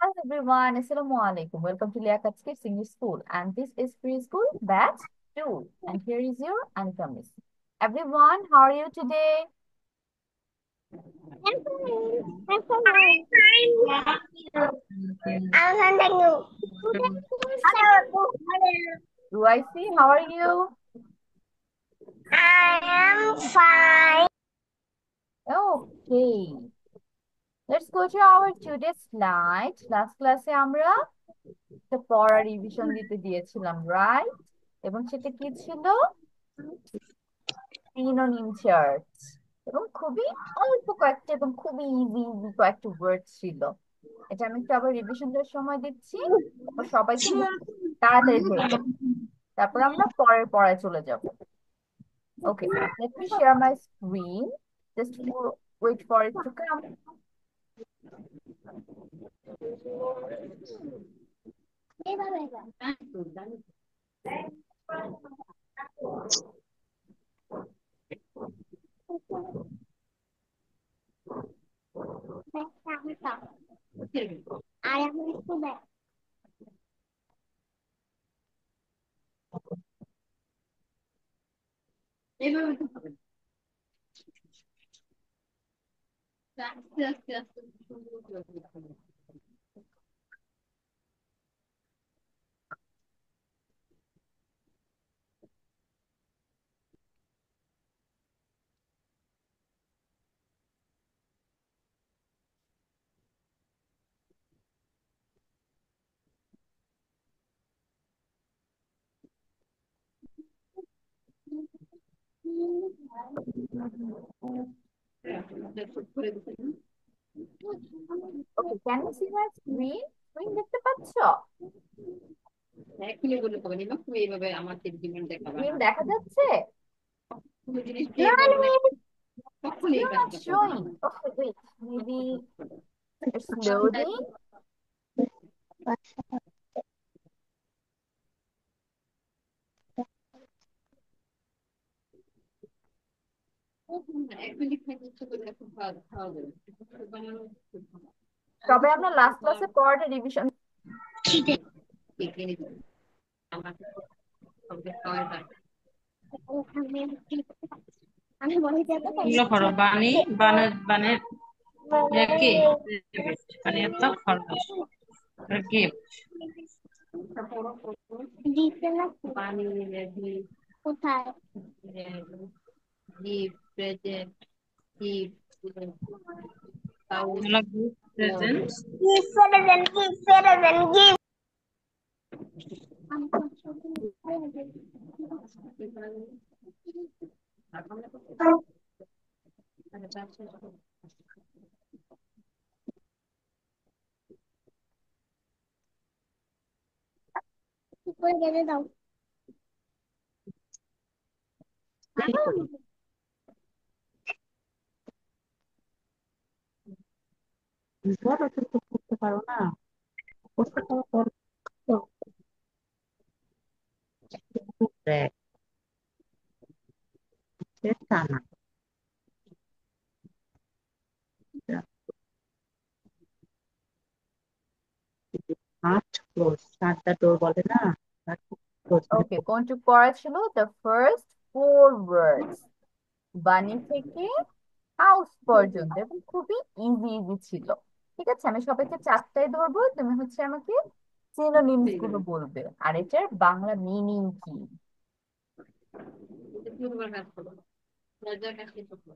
Hello everyone, Assalamu alaikum. Welcome to Liaquat Kids English School, and this is preschool batch 2. And here is your Anika Miss. Everyone, how are you today? I'm fine. I'm fine. I'm fine. Hello. Do I see? How are you? I am fine. Okay. Let's go to our today's slide. Last class আমরা একটা পড়া revision দিতে দিয়েছিলাম, right? এবং সেটা কি ছিল? Synonym chart. এবং খুবই অল্প কয়েকটা এবং খুবই ইজি ইজি কয়েকটা ওয়ার্ড ছিল। এটা আমি একটু আবার রিভিশন দেওয়ার সময় দিচ্ছি, তারপর সবাই খুব তাড়াতাড়ি ধরে ফেলবে, তারপর আমরা পরের পড়ায় চলে যাব। Okay, let me share my screen just for wait for it to come. I am a student. Okay, can you see my screen? Screen দেখতে পাচ্ছ? এখনই বলে পাবেন না তুমি এইভাবে আমাকে জীবন দেখাবে স্ক্রিন না দেখা যাচ্ছে? কোনো জিনিস দিয়ে বলো না কখনই এই Still not কাজটা করবে না showing. Okay, wait, maybe it's loading. এখনই খাইতে ইচ্ছে করলে খুব ভালো খাওয়া যাবে বানানো খুব ভালো তবে আমরা লাস্ট ক্লাসে পড়াটা রিভিশন। এগিয়ে নিতে আমাকে সবকে খাওয়াই যায় আমি বলে যাবো এগুলো করো বানি বানের বানের কি বানিয়ে তো খরগোশ গিফট দিতে না বানিয়ে দিই কোথায় গিফট প্রেজেন্ট গিফট তাও এগুলো গিফট প্রেজেন্ট কি করে গেলে দাও ধরো তুমি তো করতে পারো না করতে পারো পর দেখ টানা হাত ক্লোজ শাট দা ডোর বলে না ক্লোজ ওকে, কোনটুক পড়া ছিল? দ্য ফার্স্ট ফোর ওয়ার্ডস, বানি থেকে হাউস পর্যন্ত, এবং খুবই ইজি ইজি ছিল। ঠিক আছে, আমি সবাইকে চারটায় ধরবো, তুমি হচ্ছে আমাকে সিনোনিমস গুলো বলবে আর এটার বাংলা মিনিং কি। পুরোবার কাজ করো রাজার কাছে করো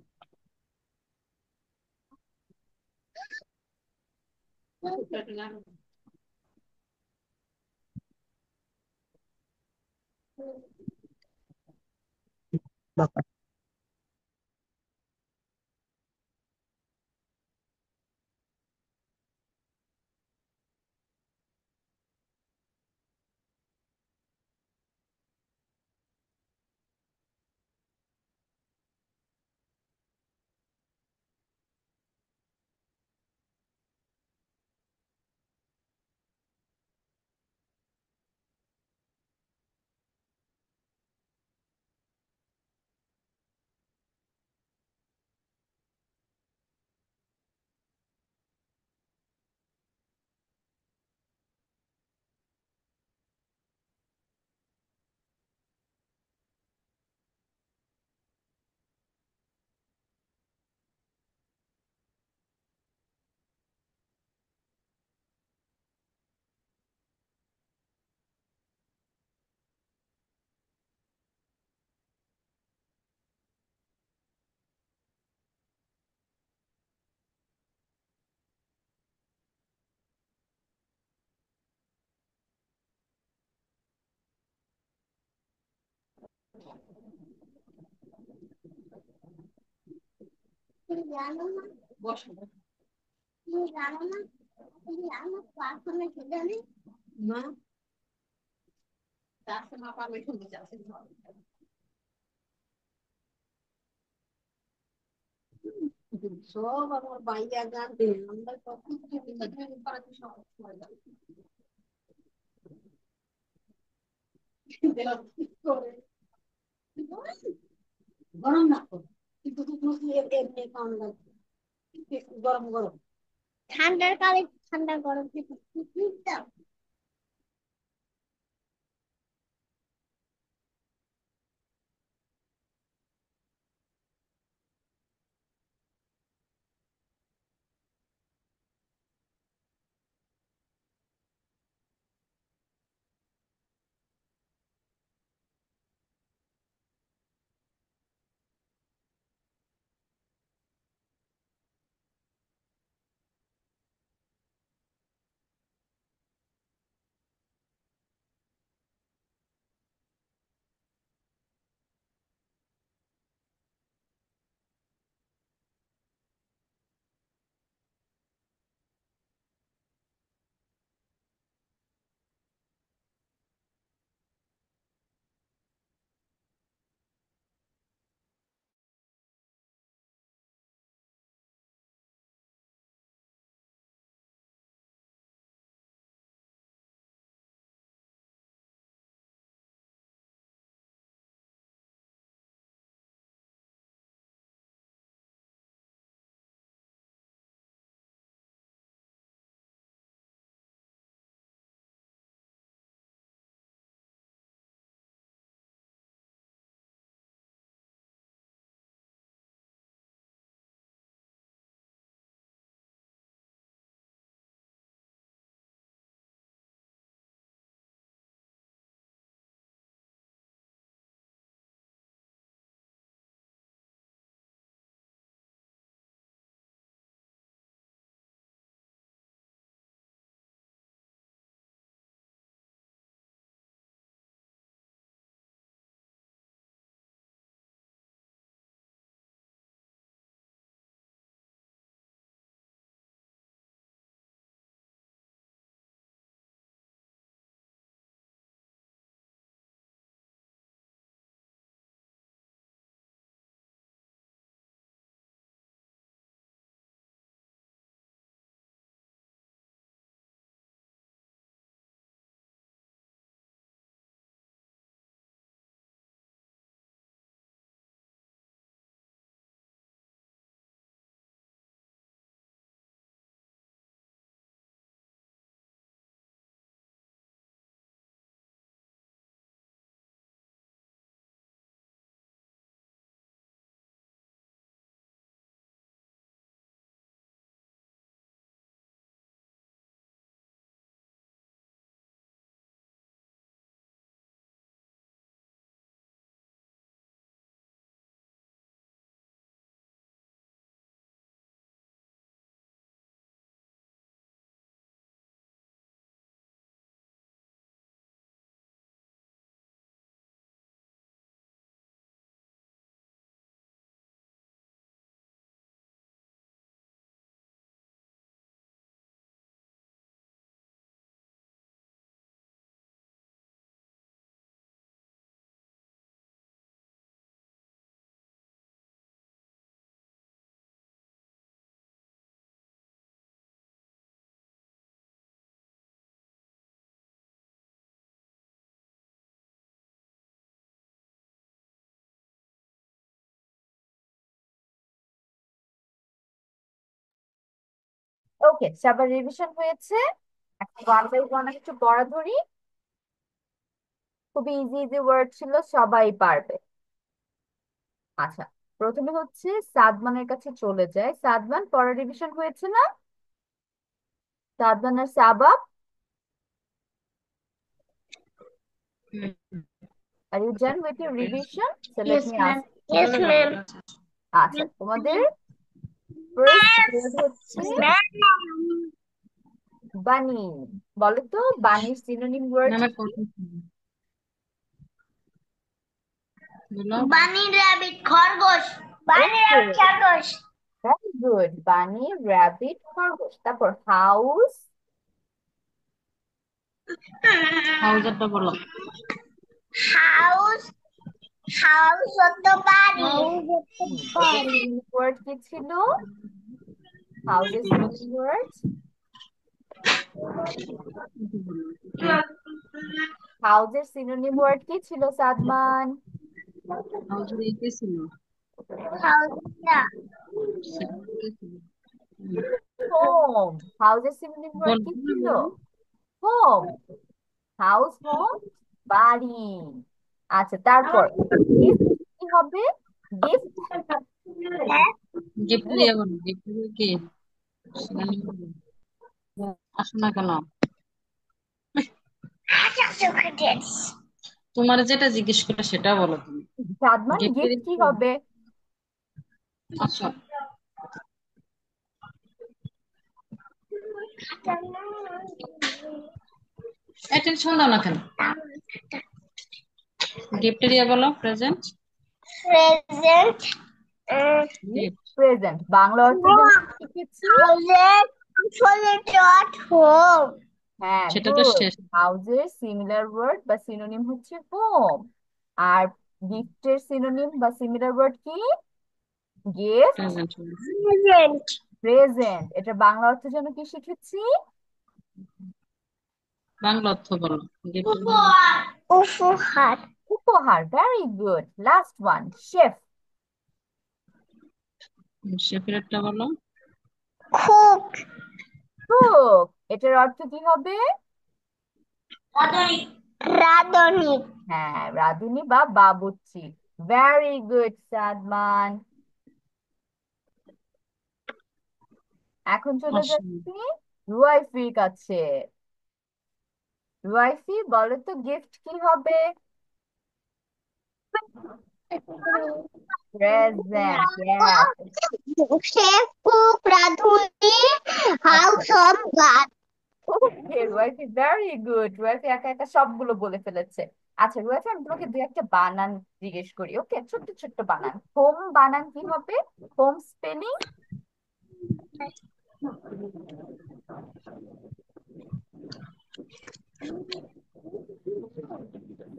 বাবা তুমি জানো না? বসো। তুমি জানো না? তুমি জানো প্রার্থনা কি জানি? না, তার না পারলে শুনতে চাচ্ছি। সব আমার বাইয়া গান আমরা কখন পারাতে সময় করে গরম না করো, কিন্তু তুমি এমনি কম লাগবে, গরম গরম। ঠান্ডার কালে ঠান্ডা গরম থেকে দাও। ওকে, সবার রিভিশন হয়েছে। এখন ওয়ান বাই ওয়ান একটু পড়া ধরি। খুবই ইজি ইজি ওয়ার্ড ছিল, সবাই পারবে। আচ্ছা, প্রথমে হচ্ছে সাদমানের কাছে চলে যায়। সাদমান, পড়া রিভিশন হয়েছে না? সাদমানের Sabab, are you done with your revision? So let Yes, me ma'am. Ask. Yes, ma'am. আচ্ছা, তোমাদের ফার্স্ট ওয়ার্ড হচ্ছে Ma'am. বানি। বলো তো বানির সিনোনিম ওয়ার্ড নামের কি? কথা বলো। বানি র‍্যাবিট খরগোশ। বানি র‍্যাবিট ওকে, খরগোশ। Very good. বানি, র্যাবিট, খরগোশ। তারপর হাউস। হাউজারটা বলো। হাউস। হাউস হতো বাড়ি। এটার সিনোনিম ওয়ার্ড কি ছিল? হাউসের সিনোনিম ওয়ার্ড? হাউসের সিনোনিম ওয়ার্ড কি ছিল সাদমান? হাউজার এইটাই ছিল। হাউস না। সেটা কি ছিল? হোম। হাউসের সিনোনিম ওয়ার্ড কি বলবো না ছিল? বলো। হোম। হাউস, হোম, বাড়ি। আচ্ছা, তারপর গিফট কি হবে? গিফট। হ্যাঁ। গিফট দিয়ে বলো, গিফট দিয়ে কি সেখানে আসো না কেন? চক্রেটিস। তোমার যেটা জিজ্ঞেস করে সেটা বলো তুমি। সাদমান, গিফট গিফট কি হবে? আচ্ছা, টেনশন দাও না কেন। গিফট দিয়ে বলো present. Present. Gift. Present. Bangla অর্থ যেন শিখেছি। হাউজের ডট হোম। হ্যাঁ, সেটা তো গুড। শেষ। হাউজের সিমিলার ওয়ার্ড বা সিনোনিম হচ্ছে হোম। আর গিফটের সিনোনিম বা সিমিলার ওয়ার্ড কি? গিফট। প্রেজেন্ট। প্রেজেন্ট। প্রেজেন্ট। এটা বাংলা অর্থ যেন কি শিখেছি? বাংলা অর্থ বলো গিফট। উপহার। উপহার। উপহার। Very good. Last one, chef. শেফের একটা বলো। কুক। কুক। এটার অর্থ কি হবে? রাঁধুনি। রাঁধুনি। হ্যাঁ, রাঁধুনি বা বাবুর্চি। Very good Sadman. এখন চলে অসম। যাচ্ছি রুয়াইফির কাছে। রুয়াইফি, বলো তো গিফট কি হবে? প্রেজেন্ট। ইয়েস। শেফ, কুক, রাঁধুনি, house of guard. Okay Ruaifi, very good. Ruaifi একা একা সবগুলো বলে ফেলেছে। আচ্ছা রুয়াইফি, আমি তোমাকে দুই একটা বানান জিজ্ঞেস করি। ওকে, ছোট্ট ছোট্ট বানান। হোম বানান কি হবে? Home spelling?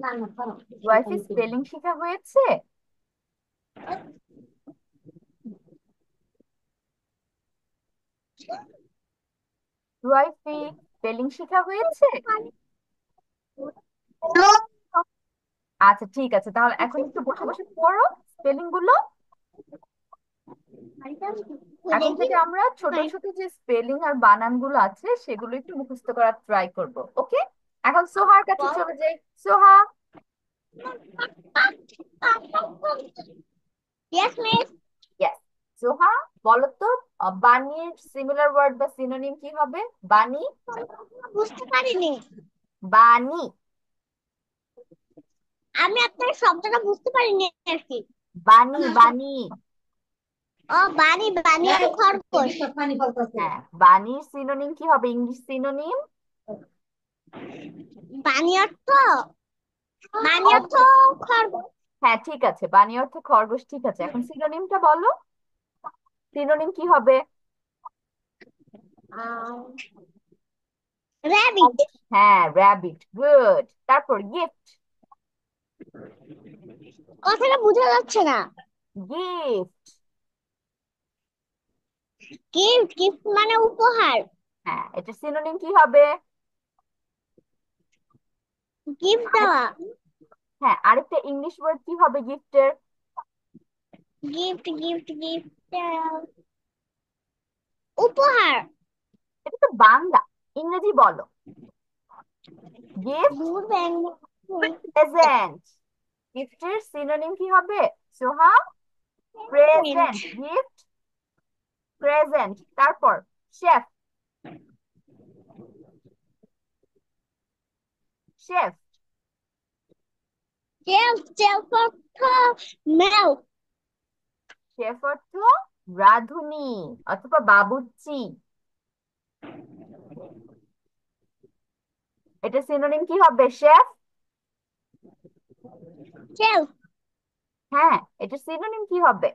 না না করো। রুয়াইফি, স্পেলিং শেখা হয়েছে? রুয়াইফি, স্পেলিং শেখা হয়েছে? আচ্ছা ঠিক আছে, তাহলে এখন একটু বসে বসে পড়ো স্পেলিং গুলো। এখন থেকে আমরা ছোট ছোট যে স্পেলিং আর বানান গুলো আছে সেগুলো একটু মুখস্থ করার ট্রাই করব। ওকে, এখন সোহার কাছে চলে যাই। সোহা। Yes, miss. ইয়েস। সোহা, বলো তো বানির সিমিলার ওয়ার্ড বা সিনোনিম কি হবে? বানি। বুঝতে পারিনি। বানি। আমি আপনার শব্দটা বুঝতে পারিনি আর কি। বানি, বানি। ও বানি। বানি আর খরগোশ। হ্যাঁ, বানির সিনোনিম কি হবে? English synonym? বানি অর্থ। বানি অর্থ খরগোশ। হ্যাঁ ঠিক আছে, বানি অর্থ খরগোশ। ঠিক আছে, এখন সিনোনিমটা বলো। সিনোনিম কি হবে? র‍্যাবিট। হ্যাঁ, র্যাবিট। গুড। তারপর গিফট। কথাটা বোঝা যাচ্ছে না। গিফট। গিফট। গিফট মানে উপহার। হ্যাঁ, এটা সিনোনিম কি হবে? গিফট দেওয়া। হ্যাঁ, আরেকটা ইংলিশ ওয়ার্ড কি হবে গিফটের? গিফট। গিফট। গিফট উপহার। এটা তো বাংলা, ইংরেজি বলো। গিফট। দূর ব্যাং। প্রেজেন্ট। গিফটের সিনোনিম কি হবে সোহা? প্রেজেন্ট। Gift present. তারপর শেফ। শেফ। চেলফ। চেলফ অর্থ মিল্ক। শেফ অর্থ রাঁধুনি অথবা বাবুর্চি। এটা সিনোনিম কি হবে শেফ? চেলফ। হ্যাঁ, এটা সিনোনিম কি হবে?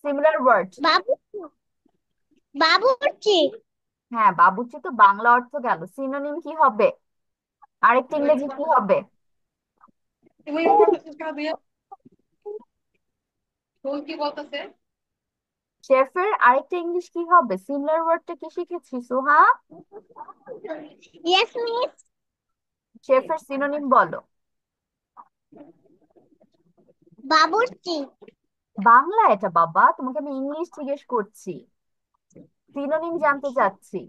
Similar word. বাবু, বাবুর্চি। হ্যাঁ, বাবুর্চি তো বাংলা অর্থ গেল, সিনোনিম কি হবে? আরেকটা ইংরেজি কি হবে? তুমি বলতেছিস কেন তুই? ফুল কি বলতেছে? শেফের আরেকটা ইংলিশ কি হবে? সিমিলার ওয়ার্ডটা কি শিখেছি সোহা? Yes miss. শেফের সিনোনিম বলো। বাবুর্চি। বাংলা এটা বাবা, তোমাকে আমি ইংলিশ জিজ্ঞেস করছি, সিনোনিম জানতে চাচ্ছি।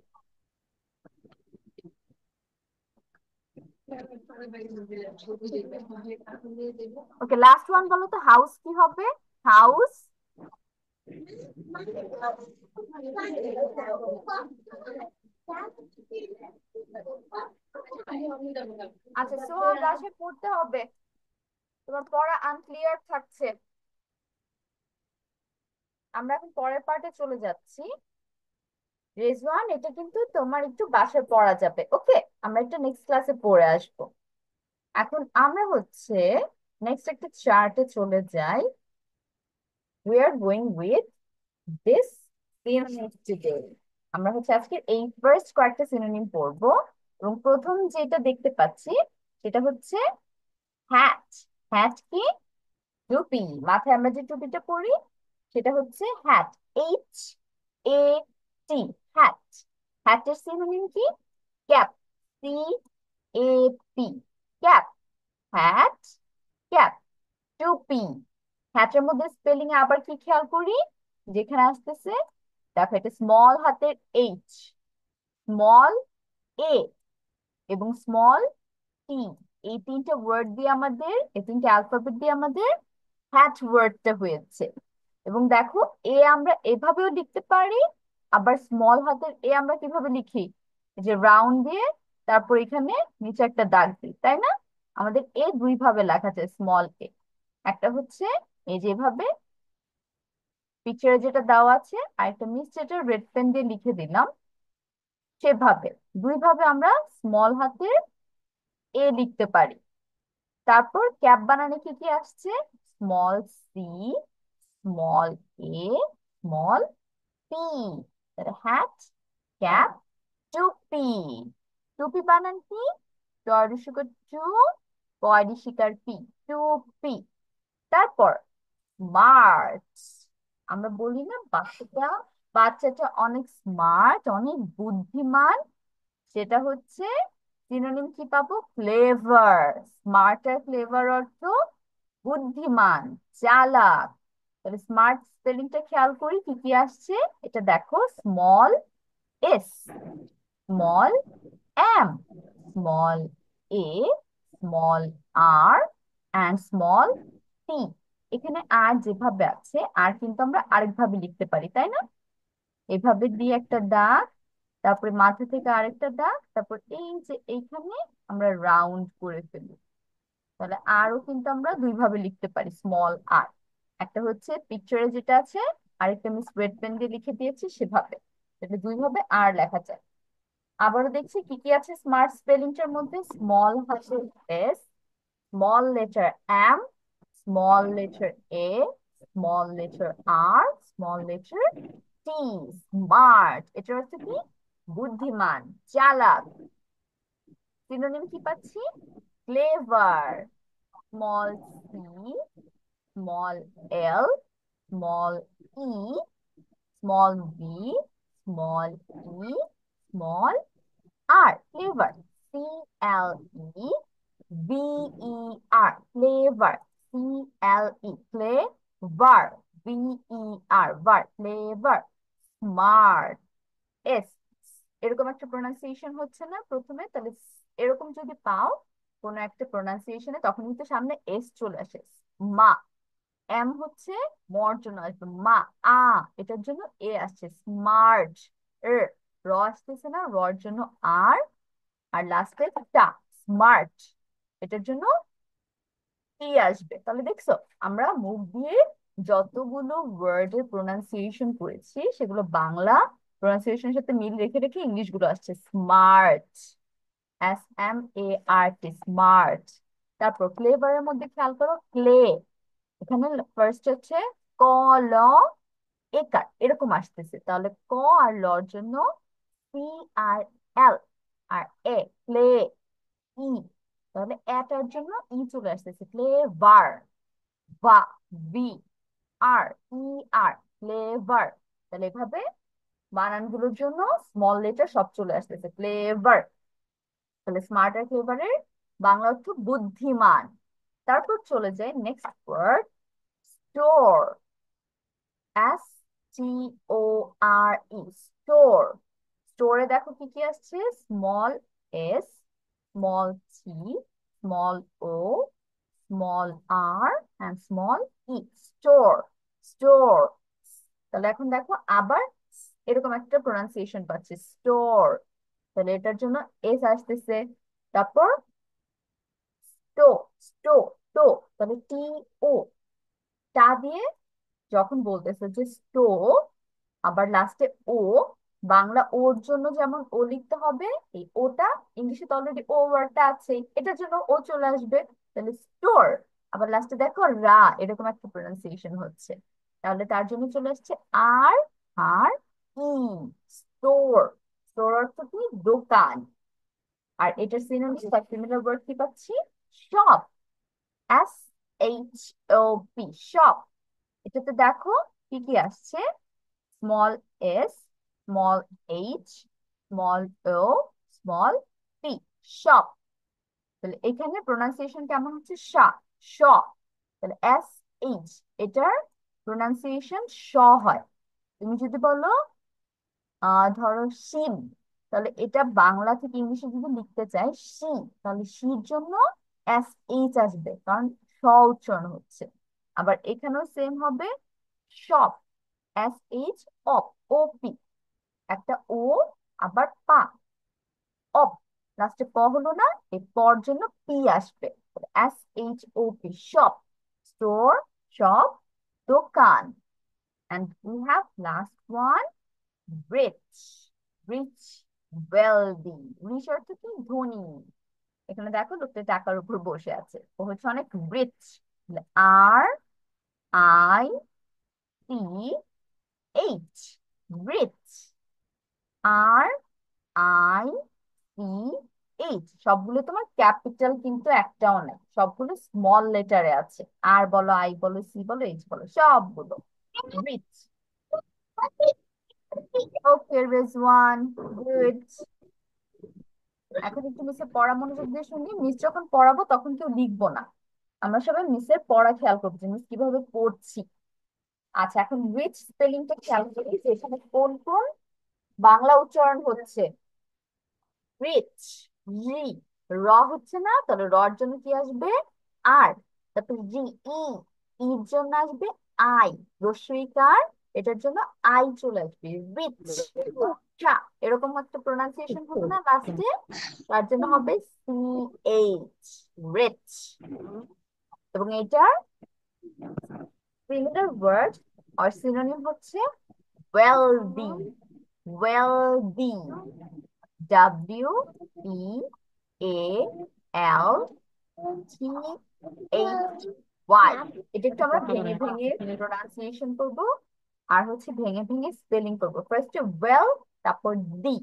ওকে, লাস্ট ওয়ান বলো তো, হাউস কি হবে? হাউস। আচ্ছা সোহা, বাসায় পড়তে হবে, তোমার পড়া আনক্লিয়ার থাকছে। আমরা এখন পরের পার্টে চলে যাচ্ছি। রেজওয়ান, এটা কিন্তু তোমার একটু বাসায় পড়া যাবে, ওকে? আমরা একটা নেক্সট ক্লাসে পড়ে আসবো। এখন আমরা হচ্ছে নেক্সট একটা চার্টে চলে যাই। We are going with this synonym today. আমরা হচ্ছে আজকে এই ফার্স্ট কয়েকটা সিনোনিম পড়বো, এবং প্রথম যেটা দেখতে পাচ্ছি সেটা হচ্ছে হ্যাট। হ্যাট কি? টুপি। মাথায় আমরা যে টুপিটা পরি সেটা হচ্ছে হ্যাট। HAT, hat. হ্যাটের সিনোনিম কি? Cap. CAP, cap. Hat, cap, টুপি। হ্যাটের মধ্যে স্পেলিং এ আবার কি খেয়াল করি? যেখানে আসতেছে, দেখো এটা স্মল হাতের এইচ, স্মল এ, এবং স্মল টি। এই তিনটা ওয়ার্ড দিয়ে আমাদের, এই তিনটা অ্যালফাবেট দিয়ে আমাদের হ্যাট ওয়ার্ডটা হয়েছে। এবং দেখো, এ আমরা এভাবেও লিখতে পারি, আবার স্মল হাতের এ আমরা কিভাবে লিখি? এই যে রাউন্ড দিয়ে, তারপর এখানে নিচে একটা দাগ দিই, তাই না? আমাদের এ দুই ভাবে লেখা যায়, স্মল এ। একটা হচ্ছে এই যেভাবে পিকচারে যেটা দেওয়া আছে, আর একটা মিস যেটা রেড পেন দিয়ে লিখে দিলাম, সেভাবে দুই ভাবে আমরা স্মল হাতের এ লিখতে পারি। তারপর ক্যাপ বানানে কি কি আসছে? Small C, small A, small P. Hat, cap, টুপি। টুপি বানান কি? টয়রিশিকার টু, পয়রিশিকার পি, টুপি। তারপর স্মার্ট। আমরা বলি না বাচ্চাটা, বাচ্চাটা অনেক স্মার্ট, অনেক বুদ্ধিমান, সেটা হচ্ছে সিনোনিম কি পাবো? ক্লেভার। স্মার্ট আর ক্লেভার অর্থ বুদ্ধিমান, চালাক। তাহলে স্মার্ট স্পেলিংটা খেয়াল করি কি কি আসছে। এটা দেখো, small S, small M, small A, small R, and small T. এখানে আর যেভাবে আছে, আর কিন্তু আমরা আরেকভাবে লিখতে পারি, তাই না? এভাবে দিয়ে একটা দাগ, তারপরে মাথা থেকে আরেকটা দাগ, তারপর এই যে এইখানে আমরা রাউন্ড করে ফেলি। তাহলে আরও কিন্তু আমরা দুই ভাবে লিখতে পারি, স্মল আর। একটা হচ্ছে পিকচারে যেটা আছে, আরেকটা আমি স্প্রেড পেন দিয়ে লিখে দিয়েছি সেভাবে। এটা দুই ভাবে আর লেখা যায়। আবারও দেখছি কি কি আছে স্মার্ট স্পেলিংটার মধ্যে। স্মল হাতের S, small letter M, small letter A, small letter R, small letter T. Smart এটার অর্থ কি? বুদ্ধিমান, চালাক। সিনোনিম কি পাচ্ছি? Clever. Small C, small L, small E, small B, small E, small R. Clever. CLE VER, clever. CLE, clever. VER, ver, clever. Smart, S. এরকম একটা pronunciation হচ্ছে না প্রথমে, তাহলে এরকম যদি পাও কোন একটা প্রোনাউন্সিয়েশনে, তখন কিন্তু সামনে এস চলে আসে। মা। এম হচ্ছে মর জন্য আসবে মা। আ, এটার জন্য এ আসছে। স্মার্ট, এর, র আসতেছে না, রর জন্য আর, আর লাস্টে টা। স্মার্ট, এটার জন্য টি আসবে। তাহলে দেখছো, আমরা মুখ দিয়ে যতগুলো ওয়ার্ডের প্রোনাউন্সিয়েশন করেছি, সেগুলো বাংলা প্রোনাউন্সিয়েশনের সাথে মিল রেখে রেখে ইংলিশ গুলো আসছে। Smart, SMART, smart. তারপর ক্লেভারের মধ্যে খেয়াল করো, ক্লে। এখানে ফার্স্ট হচ্ছে ক, ল, একার এরকম আসতেছে, তাহলে ক আর লর জন্য সি আর এল, আর এ প্লে, ই, তাহলে এটার জন্য ই চলে আসতেছে, ফ্লেভার, বা, ভি, আর, ই, আর, ফ্লেভার। তাহলে এভাবে বানানগুলোর জন্য স্মল লেটার সব চলে আসতেছে, ফ্লেভার। তাহলে স্মার্ট আর ক্লেভারের বাংলা অর্থ বুদ্ধিমান। তারপর চলে যায় next word, store, S T O R E, store. স্টোরে দেখো কি কি আসছে, small S, small C, small O, small R and small E, store, store. তাহলে এখন দেখো আবার এরকম একটা প্রোনাউন্সিয়েশন পাচ্ছি, স্টোর। তাহলে এটার জন্য এস আসতেছে, তারপর টো, স্টো, টো, তাহলে টি ও, টা দিয়ে যখন বলতেছে যে স্টো, আবার লাস্টে ও, বাংলা ওর জন্য যেমন ও লিখতে হবে, এই ওটা ইংলিশে তো অলরেডি ও ওয়ার্ডটা আছে, এটার জন্য ও চলে আসবে, তাহলে স্টোর। আবার লাস্টে দেখো রা, এরকম একটা প্রোনাউন্সিয়েশন হচ্ছে, তাহলে তার জন্য চলে আসছে আর, আর ই, স্টোর। স্টোর অর্থ কি, দোকান। আর এটার সিনোনিম বা সিমিলার ওয়ার্ড কি পাচ্ছি, shop, S H O P, shop. এটাতে দেখো কি কি আসছে, small S, small H, small O, small P, shop. তাহলে এখানে প্রোনাউন্সিয়েশন কেমন হচ্ছে, শা, শ। তাহলে এস এইচ, এটার প্রোনাউন্সিয়েশন শ হয়। তুমি যদি বলো ধরো শিব, তাহলে এটা বাংলা থেকে ইংলিশে যদি লিখতে চাই শি, তাহলে শির জন্য এস এইচ আসবে, কারণ স উচ্চারণ হচ্ছে। আবার এখানেও সেম হবে, শপ, এস এইচ, অপ, ও পি, একটা ও, আবার পা, অপ, লাস্টে প হলো না, এই পর জন্য পি আসবে, S H O P, shop, store, shop, দোকান। and we have last one, rich, rich, wealthy. Rich অর্থ কি, ধনী। এখানে দেখো লোকটা টাকার উপর বসে আছে, ও হচ্ছে অনেক rich. R, I, C, H, rich. R, I, C, H, সবগুলো তোমার ক্যাপিটাল কিন্তু একটাও নাই, সবগুলো স্মল লেটারে আছে। আর বলো, আই বলো, সি বলো, এইচ বলো, সবগুলো রিচ। ওকে রেজওয়ান, গুড। এখন একটু মিসের পড়া মনোযোগ দিয়ে শুনি, মিস যখন পড়াবো তখন কেউ লিখবো না, আমরা সবাই মিসের পড়া খেয়াল করবো যে মিস কিভাবে পড়ছি। আচ্ছা, এখন রিচ স্পেলিংটা খেয়াল করি যে এখানে কোন কোন বাংলা উচ্চারণ হচ্ছে। রিচ, রি, র হচ্ছে না, তাহলে রর জন্য কি আসবে, আর, তারপর রি, ই, ইর জন্য আসবে আই, রস্বইকার, এটার জন্য আই চলে আসবে, রিচ। চা, এরকম একটা প্রোনাউন্সিয়েশন হলো না লাস্টে, তার জন্য হবে সি এইচ, রিচ। এবং এটার সিমিলার ওয়ার্ড আর সিনোনিম হচ্ছে wealthy, wealthy, W E A L T H Y. এটা একটু আমরা ভেঙে ভেঙে প্রোনাউন্সিয়েশন করবো, আর হচ্ছে ভেঙে ভেঙে স্পেলিং করবো। ফার্স্ট ওয়েল, তারপর দি,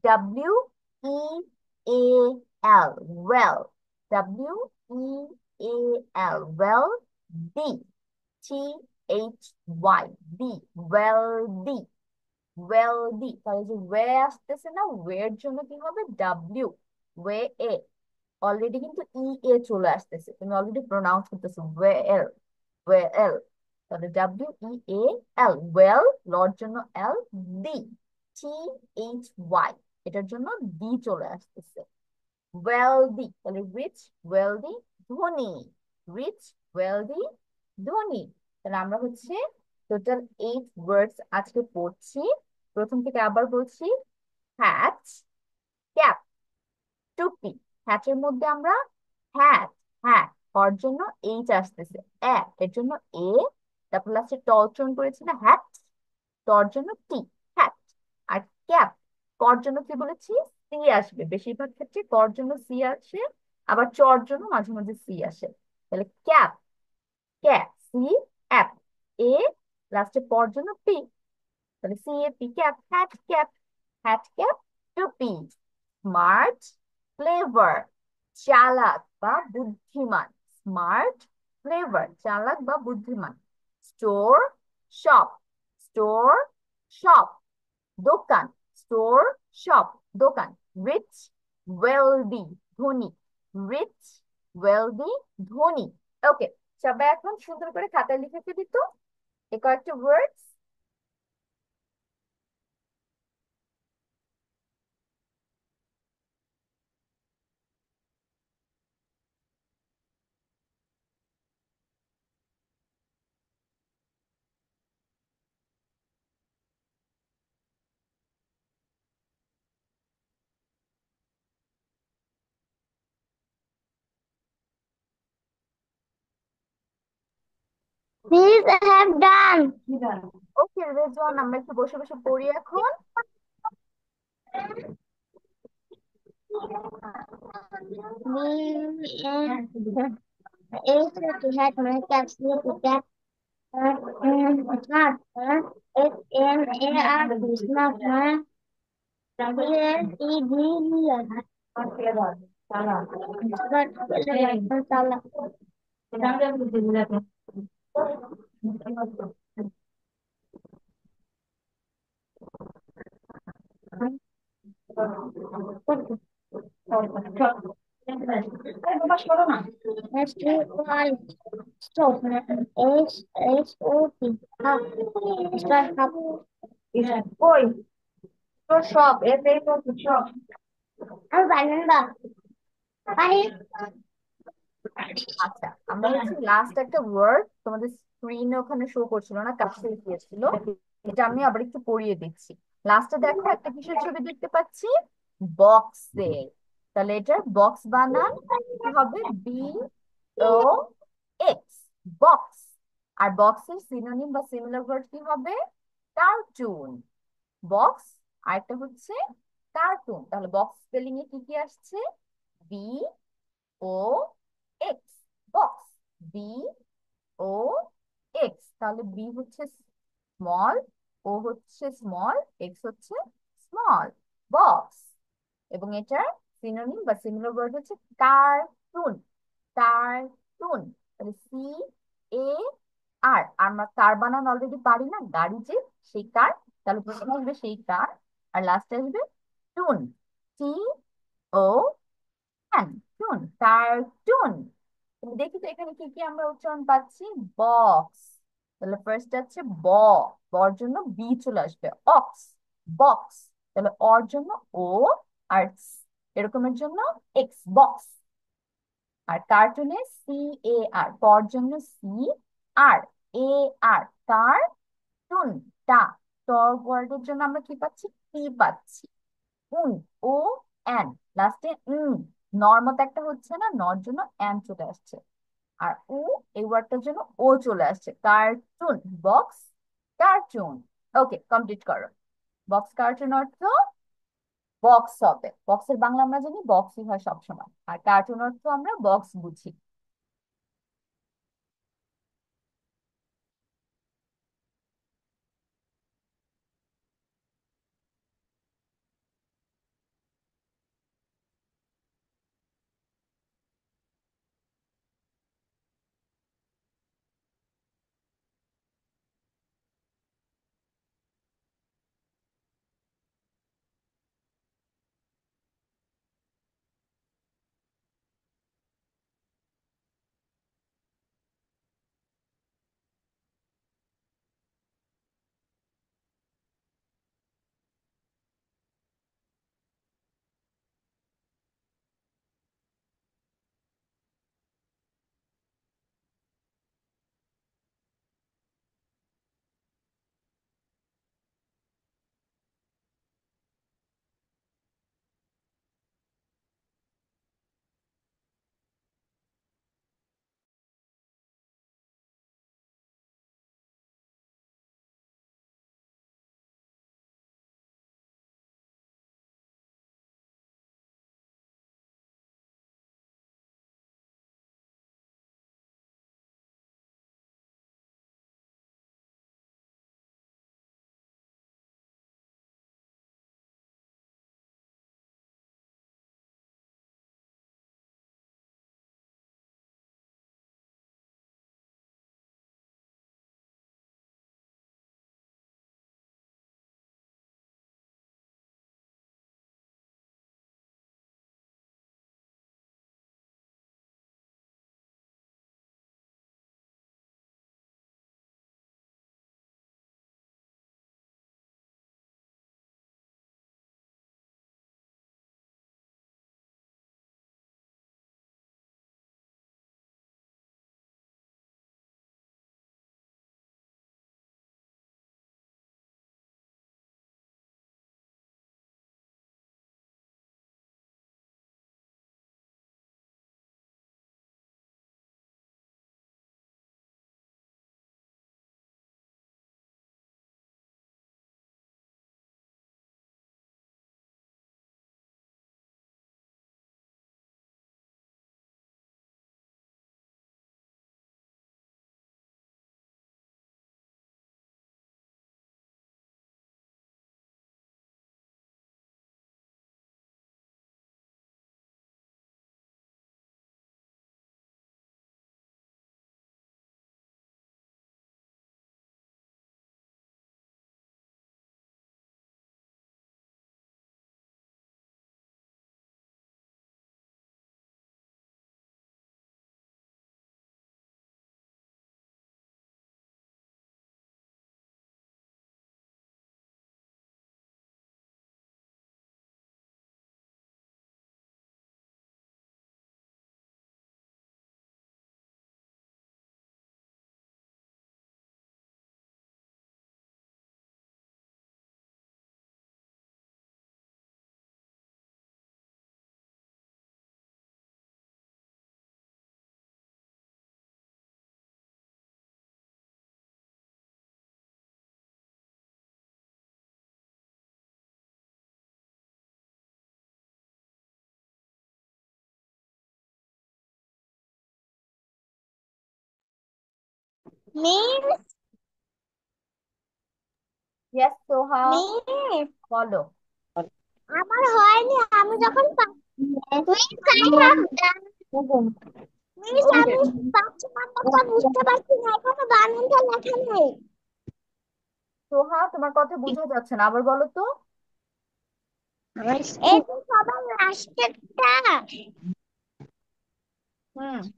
W E A L, well, W E A L, well, the, T H Y, the, wealthy, wealthy. তাহলে যে ওয়ে আসতেছে না, ওয়ের জন্য কি হবে, ডাব্লিউ, ওয়ে এ, অলরেডি কিন্তু ই এ চলে আসতেছে, তুমি অলরেডি প্রোনাউন্স করতেছো ওয়েল, ওয়েল। তাহলে W E A L, well, লর জন্য এল, দি, টি এইচ ওয়াই, এটার জন্য ডি চলে আসতেছে, ওয়েলদি। তাহলে রিচ, ওয়েলদি, ধনী, রিচ, ওয়েলদি, ধনী। তাহলে আমরা হচ্ছে টোটাল 8 ওয়ার্ডস আজকে পড়ছি। প্রথম থেকে আবার বলছি, হ্যাট, ক্যাপ, টুপি। হ্যাটের মধ্যে আমরা হ্যাট, হ্যাট, হর জন্য এইচ আসতেছে, এর জন্য এ, তারপর লাস্টে ট উচ্চারণ করেছি না, হ্যাট, টর জন্য টি, হ্যাট। আর ক্যাপ, কর জন্য কি বলেছি, সি আসবে, বেশিরভাগ ক্ষেত্রে কর জন্য সি আসে, আবার চর জন্য মাঝে মাঝে সি আসে। তাহলে ক্যাপ, ক্যাপ, সি অ্যাপ, এ লাস্টে পর জন্য পি, তাহলে C A P, cap, hat cap, hat cap, টুপি। স্মার্ট, ক্লেভার, চালাক বা বুদ্ধিমান, স্মার্ট, ক্লেভার, চালাক বা বুদ্ধিমান। স্টোর, শপ, স্টোর, শপ, দোকান, স্টোর, শপ, দোকান। রিচ, ওয়েলদি, ধনী, রিচ, ওয়েলদি, ধনী। ওকে, সবাই এখন সুন্দর করে খাতায় লিখে ফেলি তো এই কয়েকটা ওয়ার্ডস। These I have done. ওকে রেজওয়ান, আমরা একটু বসে বসে পড়ি এখন। Is to had my caps to get not SMAR is not my Stop. SOP. Start up. কই তোর সব এটাই তো সব আমি জানি না পানি আচ্ছা, আমরা হচ্ছে লাস্ট একটা ওয়ার্ড তোমাদের স্ক্রিনে ওখানে শো করছিল না, কাছে গিয়েছিল, এটা আমি আবার একটু পড়িয়ে দিচ্ছি। লাস্টে দেখো একটা কিসের ছবি দেখতে পাচ্ছি, বক্সের। তাহলে এটার বক্স বানান কি হবে, বি ও এক্স, বক্স। আর বক্সের সিনোনিম বা সিমিলার ওয়ার্ড কি হবে, কার্টুন। বক্স আর একটা হচ্ছে কার্টুন। তাহলে বক্স স্পেলিং এ কি কি আসছে, বি ও এক্স, বক্স, বি ও এক্স। তাহলে বি হচ্ছে স্মল, ও হচ্ছে স্মল, এক্স হচ্ছে স্মল, বক্স। এবং এটার সিনোনিম বা সিমিলার ওয়ার্ড হচ্ছে কার্টুন, কার্টুন। তাহলে সি এ আর, আমরা কার বানান অলরেডি পারি না, গাড়ি যে, সেই কার। তাহলে প্রথমে আসবে সেই কার, আর লাস্টে আসবে টুন, টি ও টুন, কার্টুন। দেখি তো এখানে কি কি আমরা উচ্চারণ পাচ্ছি, বক্স। তাহলে ফার্স্ট আছে ব, বর জন্য বি চলে আসবে, অক্স, বক্স। তাহলে অর জন্য ও, আর এরকমের জন্য এক্স, বক্স। আর কার্টুনে সি এ আর, পর জন্য সি আর এ আর, কার্টুন, টা। টর ওয়ার্ডের জন্য আমরা কি পাচ্ছি, টি পাচ্ছি, উন, ও এন, লাস্টে নর মতো একটা হচ্ছে না, নর জন্য এন চলে আসছে। আর উ, এই ওয়ার্ডটার জন্য ও চলে আসছে, কার্টুন, বক্স, কার্টুন। ওকে, কমপ্লিট করো। বক্স কার্টুন অর্থ বক্স হবে, বক্সের বাংলা আমরা জানি বক্সই হয় সবসময়, আর কার্টুন অর্থ আমরা বক্স বুঝি। মিস ইয়েস সোহা, মিস বলো। আমার হয়নি, আমি যখন miss I have done, miss ওকে, আমি 5 নাম্বারটা বুঝতে পারছি না, এখনো বানানটা লেখা নেই। সোহা তোমার কথা বোঝা যাচ্ছে না, আবার বলো তো। এই তো সবার লাস্টেরটা,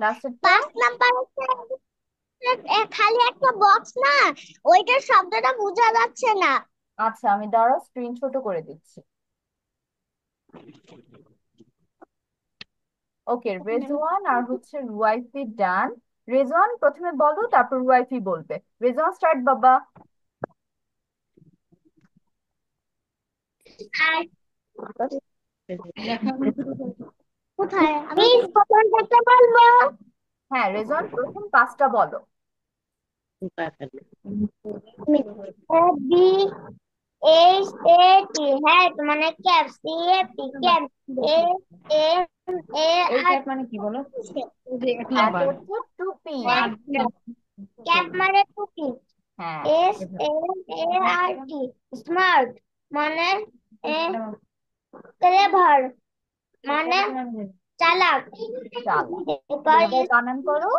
লাস্টেরটা। 5 নাম্বার খালি একটা বক্স না, ওইটার শব্দটা বোঝা যাচ্ছে না। আচ্ছা, আমি দাঁড়াও স্ক্রিন ছোট করে দিচ্ছি। ওকে, রেজওয়ান আর হচ্ছে রুয়াইফি ডান। রেজওয়ান প্রথমে বলো, তারপর রুয়াইফি বলবে। রেজওয়ান স্টার্ট বাবা। আর কোথায় আমি প্রথম থেকে বলবো? হ্যাঁ, রেজওয়ান প্রথম 5টা বলো। B H A T hat মানে cap, C A P cap, A M A এই আর ক্যাপ মানে কি বলো? ওই যে 1 হ্যাট নাম্বার। হচ্ছে টুপি। ক্যাপ মানে টুপি। হ্যাঁ, S M A R T smart মানে ক্লেভার মানে চালাক। চালাক। এবার এবার বানান করো।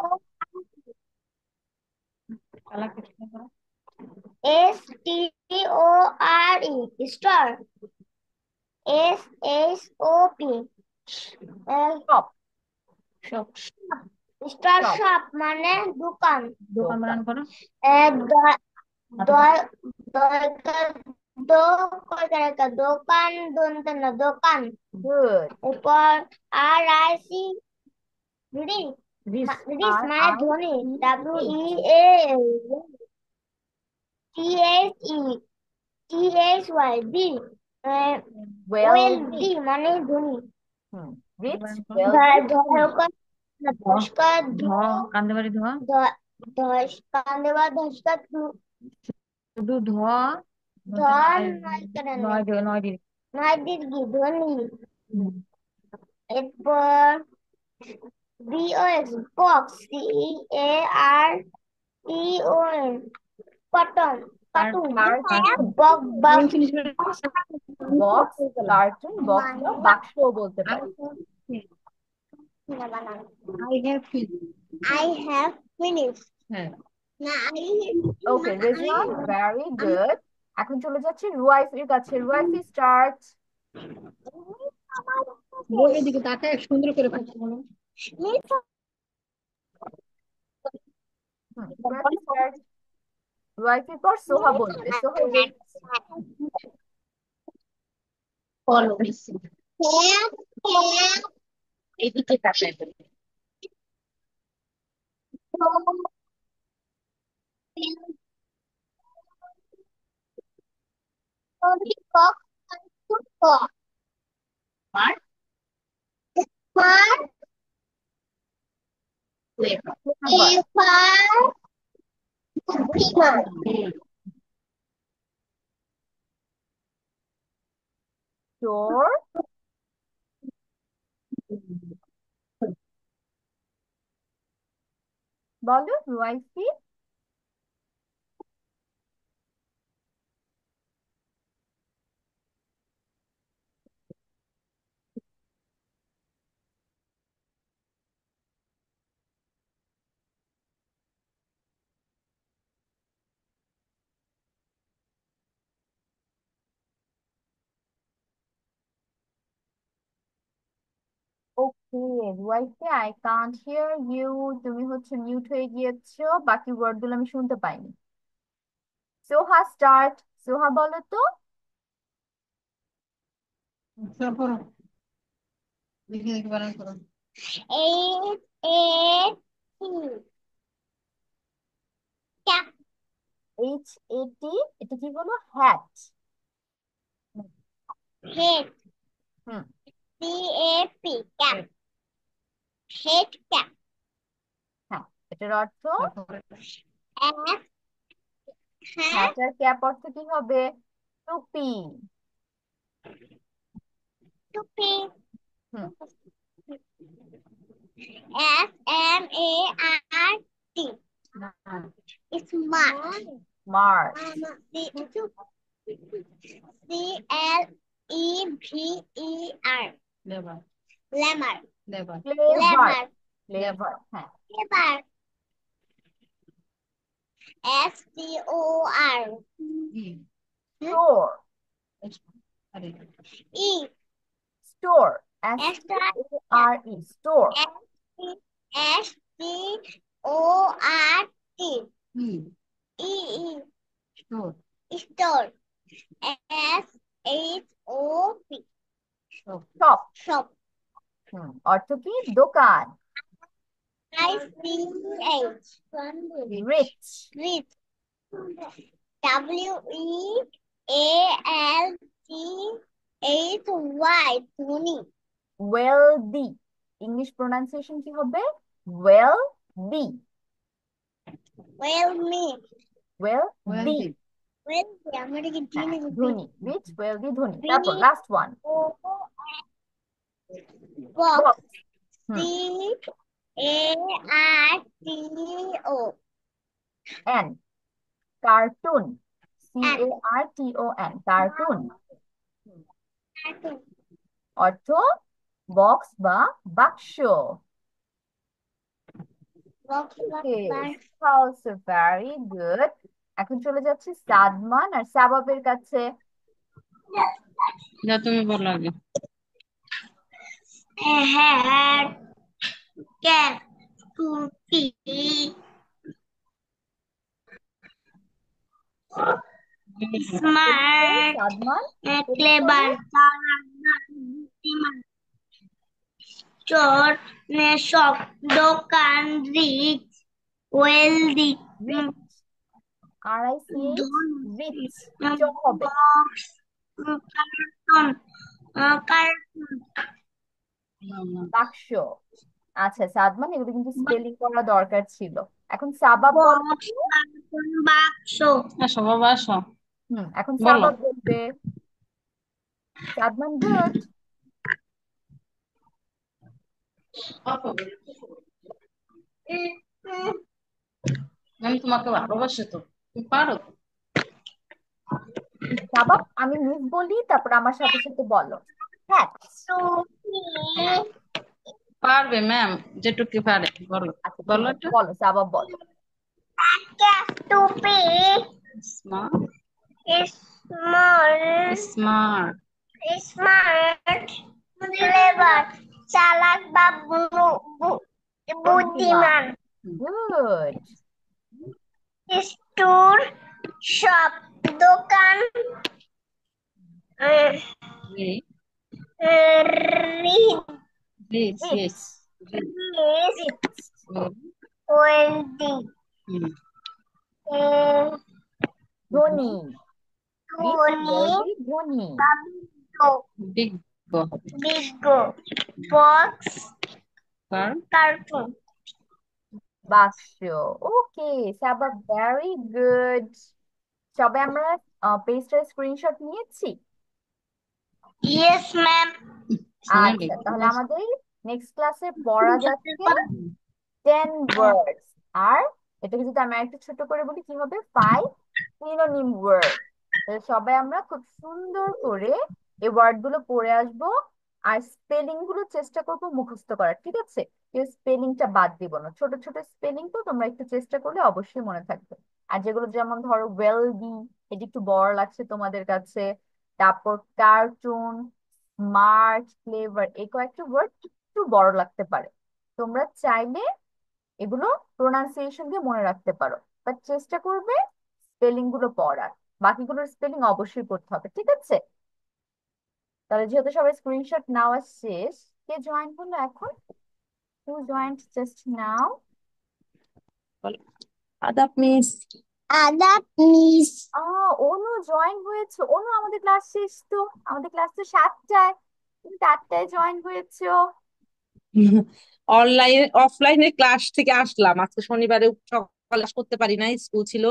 S T O R E star, S H O P top. Star top shop মানে দোকান। দোকান দোকান। বানান করো। এ দ- দ- দরকার দো কয়টার একটা দোকান, দন্তে না দোকান। গুড। এরপর আর আই সি রি, রিস। রিস আর মানে আই ধনী, C W H. E A T H E T H Y D, wealthy. Wealthy মানে ধনী। রিচ, বানান করো। ওয়েলদি, ধনী। ধর ধস্কার ধ কান্দে বাড়ি ধ, ধস্কার ধস্কার শুধু ধ, ধতে ধন নয়, নয় কেন নয় দিও, নয় দিও। নয় দীর্ঘি ধনী। হুম। এরপর বি ও এক্স বক্স, সি এ আর টি ও এন কটন, আর কার্টুন কার্টুন। বক বক ফিনিশ করে বক্স, কার্টুন, বক্স বা বাক্সও বলতে আই পারো। Have finish. I have finish হ্যাঁ। না আই ওকে আমি রেজওয়ান, ভেরি আমি গুড। এখন চলে যাচ্ছি রুয়াইফির কাছে। রুয়াইফি স্টার্ট। আমার বোর্ডের দিকে তাকায় সুন্দর করে কথা বলো। Miss রুয়াইফি start. রুয়াইফির পর সোহা বলবে। সোহা রেডি? বলো বেশি। হ্যাভ হ্যাভ এদিকে তাকায় বলো। আর for লেখা। Number. A for Pokemon. Store. বলো রুয়াইফি। ওকে রুয়াইফি, আই কান্ট হিয়ার ইউ। তুমি হচ্ছে মিউট হয়ে গিয়েছো, বাকি ওয়ার্ড গুলো আমি শুনতে পাইনি। সোহা স্টার্ট। সোহা বলো তো। সব করো, দেখে দেখে বানান করো। A cap এইচ এ টি, এটা কি হলো? হ্যাট। head হুম। CAP cap head cap হ্যাঁ, এটার অর্থ। তারপরে F hat হ্যাটার ক্যাপ অর্থ কি হবে? টুপি। টুপি হুম। FMART না Smart. Smart. CLEVER. Never. Lemmer. Never. Clever. Lemmer. Clever. হ্যাঁ। Clever. STOR. E. Store. Sorry. E. Store. Extra. S-T-O-R-E. Store. STORT. E. E. Sure. Store. SHOP. Shop. Shop. Shop. অর্থ কি? দোকান। ICH. Rich. Rich. WEALTHY. ধনী। Wealthy. English pronunciation কি হবে? Wealthy. Well me. Wealthy. Wealthy. Wealthy. আমার কি হ্যাঁ, দিন ধনী। Rich, wealthy, ধনী। Rich. তারপর last one. Box. Box. CARTO. N. Cartoon. CARTON. Cartoon. অর্থ বক্স বা বাক্স। Box. Okay, also very good. এখন চলে যাচ্ছে সাদমান আর সাবাবের কাছে। যা তুমি বলো আগে। A hat. Cat. Cookie. Smart. Sadman Clever. চোর শপ দোকান rich wealthy rich. RICH. Rich চ হবে। বক্স কার্টুন কার্টুন বাক্স। আচ্ছা সাদমান, এগুলো কিন্তু স্পেলিং করা দরকার ছিল। এখন সাবাব বলো। বক্স কার্টুন বাক্স আসো বাবা আসো। এখন বলো। সাবাব বলবে। সাদমান গুড। আমি তোমাকে ভালোবাসি তো, তুমি পারো তো। সাবাব আমি মিস বলি, তারপর আমার সাথে সাথে বলো। হ্যাঁ টুপি পারবে ম্যাম, যেটুকু পারে বলো। আচ্ছা ঠিক বলো আছে, একটু। বলো সাবাব বলো। টুপি smart. Small smart. Smart clever চালাক বা বুদ্ধিমান গুড। স্টোর শপ দোকান rich Yes, yes. Rich. Wealthy ধনী। রিচ ধনী ওয়েলদি ধনী। Big go. বিজ্ঞ বক্স Car. কার্টুন বাক্স। Okay Sabab, very good. সবাই আমরা পেজটার স্ক্রিনশট নিয়েছি। ইয়েস ম্যাম আচ্ছা তাহলে আমাদের নেক্সট ক্লাসে পড়া যাচ্ছে 10 words। আর এটাকে যদি আমি একটু ছোট করে বলি কি হবে? 5 synonym word। তাহলে সবাই আমরা খুব সুন্দর করে এই ওয়ার্ড গুলো পড়ে আসবো, আর স্পেলিং গুলো চেষ্টা করবো মুখস্থ করার, ঠিক আছে? কেউ স্পেলিংটা বাদ দিব না, ছোট ছোট স্পেলিং তো তোমরা একটু চেষ্টা করলে অবশ্যই মনে থাকবে। আর যেগুলো যেমন ধরো ওয়েলদি, এটি একটু বড় লাগছে তোমাদের কাছে। তারপর কার্টুন, স্মার্ট, ক্লেভার, এই কয়েকটা ওয়ার্ড একটু বড় লাগতে পারে। তোমরা চাইলে এগুলো প্রোনাউন্সিয়েশন দিয়ে মনে রাখতে পারো, বাট চেষ্টা করবে স্পেলিং গুলো পড়ার। বাকিগুলোর স্পেলিং অবশ্যই পড়তে হবে, ঠিক আছে? তাহলে যেহেতু সবাই স্ক্রিনশট নেওয়া শেষ, কে জয়েন হলো এখন? হু জয়েন্ট জাস্ট নাও? আদাব মিস। আদাব মিস অনু জয়েন হয়েছে। অনু আমাদের ক্লাস শেষ তো, আমাদের ক্লাস তো 7টায়, তুমি 8টায় জয়েন হয়েছো। অনলাইন অফলাইনে ক্লাস থেকে আসলাম, আজকে শনিবারে সকালে ক্লাস করতে পারি নাই, স্কুল ছিল।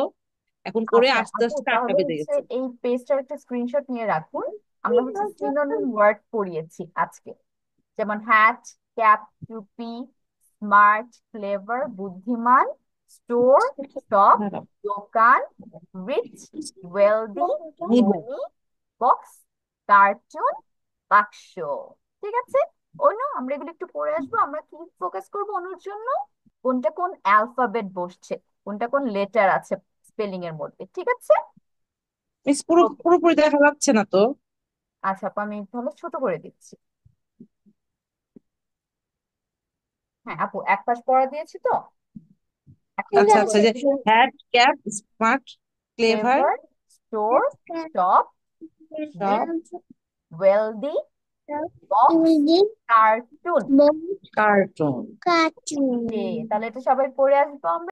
এখন করে আচ্ছা আস্তে আপু, আস্তে 8টা তাহলে বেজে হচ্ছে গেছে। এই পেজটার একটা স্ক্রিনশট নিয়ে রাখুন। আমরা হচ্ছে সিনোনিম ওয়ার্ড পড়িয়েছি আজকে, যেমন হ্যাট, ক্যাপ, টুপি, স্মার্ট, ক্লেভার, বুদ্ধিমান, স্টোর, শপ, দাঁড়াও, দোকান, রিচ, ওয়েলদি, নিবো। ধনী, বক্স, কার্টুন, বাক্স। ঠিক আছে, অনু আমরা এগুলো একটু পড়ে আসবো। আমরা কি ফোকাস করবো অনুর জন্য? কোনটা কোন অ্যালফাবেট বসছে, কোনটা কোন লেটার আছে স্পেলিং এর মধ্যে। ঠিক আছে, মিস ওকে। পুরোপুরি দেখা যাচ্ছে না তো। আচ্ছা আপু, আমি তাহলে ছোট করে দিচ্ছি। হ্যাঁ আপু, এক পাশ পড়া দিয়েছি তো, এখন ঠিক ছোট আচ্ছা আচ্ছা, করে যে দিচ্ছি। Hat, cap, smart, clever, flavour, store, shop, rich, shop, wealthy, box, cartoon. Cartoon. তাহলে এটা সবাই পড়ে আসবো আমরা।